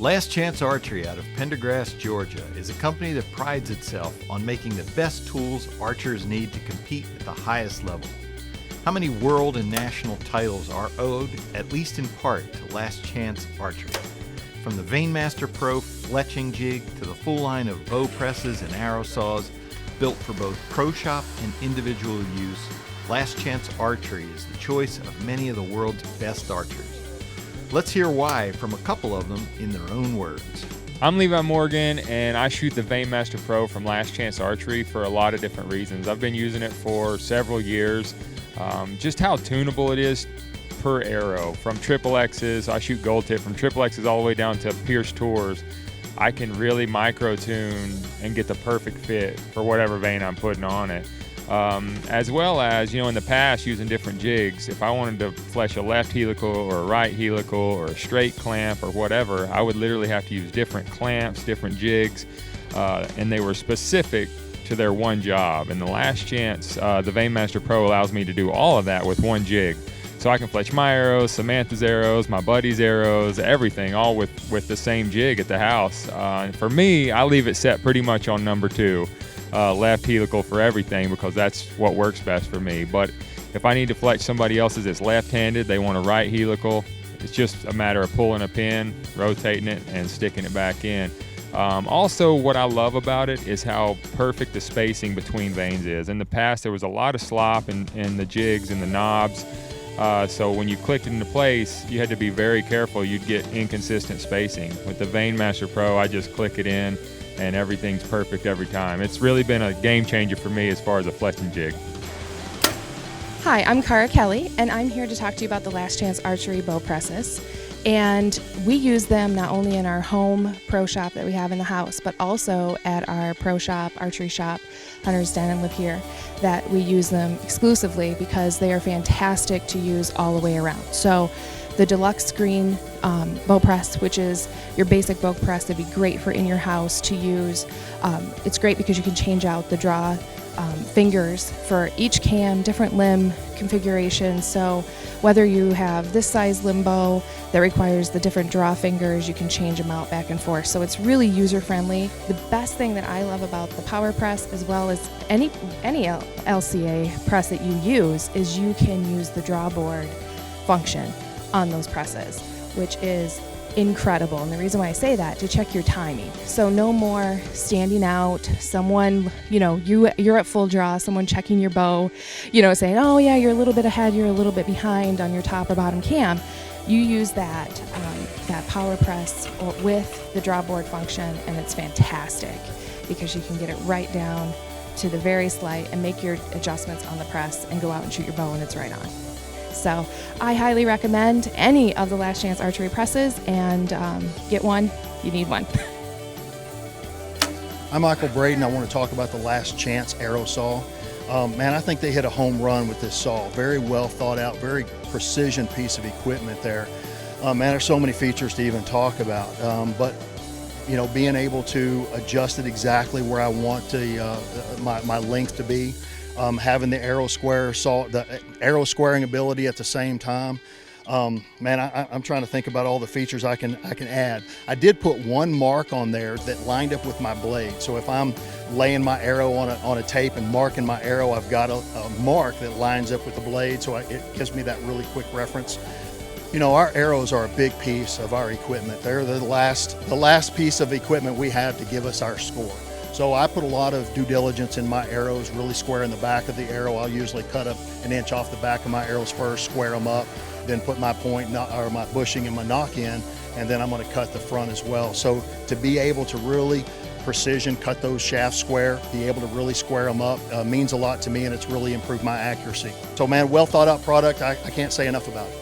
Last Chance Archery out of Pendergrass, Georgia is a company that prides itself on making the best tools archers need to compete at the highest level. How many world and national titles are owed, at least in part, to Last Chance Archery? From the Veinmaster Pro fletching jig to the full line of bow presses and arrow saws built for both pro shop and individual use, Last Chance Archery is the choice of many of the world's best archers. Let's hear why from a couple of them in their own words. I'm Levi Morgan, and I shoot the Veinmaster Pro from Last Chance Archery for a lot of different reasons. I've been using it for several years. Just how tunable it is per arrow. From triple X's, I shoot gold tip, from triple X's all the way down to Pierce Tours. I can really micro tune and get the perfect fit for whatever vein I'm putting on it. As well as, in the past using different jigs, if I wanted to fletch a left helical or a right helical or a straight clamp or whatever, I would literally have to use different clamps, different jigs, and they were specific to their one job. And the Last Chance, the Veinmaster Pro allows me to do all of that with one jig. So I can fletch my arrows, Samantha's arrows, my buddy's arrows, everything, all with the same jig at the house. And for me, I leave it set pretty much on number 2. Left helical for everything, because that's what works best for me. But if I need to fletch somebody else's that's left-handed, they want a right helical, it's just a matter of pulling a pin, rotating it, and sticking it back in. Also, what I love about it is how perfect the spacing between veins is. In the past, there was a lot of slop in the jigs and the knobs, so when you clicked it into place, you had to be very careful. You'd get inconsistent spacing. With the Veinmaster Pro, I just click it in, and everything's perfect every time. It's really been a game changer for me as far as a fletching jig. Hi, I'm Cara Kelly, and I'm here to talk to you about the Last Chance Archery bow presses. And we use them not only in our home pro shop that we have in the house, but also at our pro shop, archery shop, Hunter's Den and Live Here, that we use them exclusively because they are fantastic to use all the way around. So the deluxe screen bow press, which is your basic bow press that'd be great for in your house to use. It's great because you can change out the draw fingers for each cam, different limb configurations. So whether you have this size limb bow that requires the different draw fingers, you can change them out back and forth. So it's really user friendly. The best thing that I love about the power press, as well as any LCA press that you use, is you can use the draw board function on those presses, which is incredible. And the reason why I say that, to check your timing. So no more standing out, someone, you're at full draw, someone checking your bow, saying, oh yeah, you're a little bit ahead, you're a little bit behind on your top or bottom cam. You use that power press with the draw board function, and it's fantastic because you can get it right down to the very slight and make your adjustments on the press and go out and shoot your bow, and it's right on. So I highly recommend any of the Last Chance Archery presses, and get one, you need one. I'm Michael Braden. I want to talk about the Last Chance arrow saw. Man, I think they hit a home run with this saw. Very well thought out, very precision piece of equipment there. Man, there's so many features to even talk about, but being able to adjust it exactly where I want my length to be. Having the arrow arrow squaring ability at the same time. Man, I'm trying to think about all the features I can add. I did put one mark on there that lined up with my blade. So if I'm laying my arrow on a tape and marking my arrow, I've got a mark that lines up with the blade, so it gives me that really quick reference. Our arrows are a big piece of our equipment. They're the last piece of equipment we have to give us our score. So I put a lot of due diligence in my arrows, really squaring the back of the arrow. I'll usually cut up an inch off the back of my arrows first, square them up, then put my point or my bushing and my knock in, and then I'm going to cut the front as well. So to be able to really precision cut those shafts square, be able to really square them up, means a lot to me, and it's really improved my accuracy. So man, well thought out product. I can't say enough about it.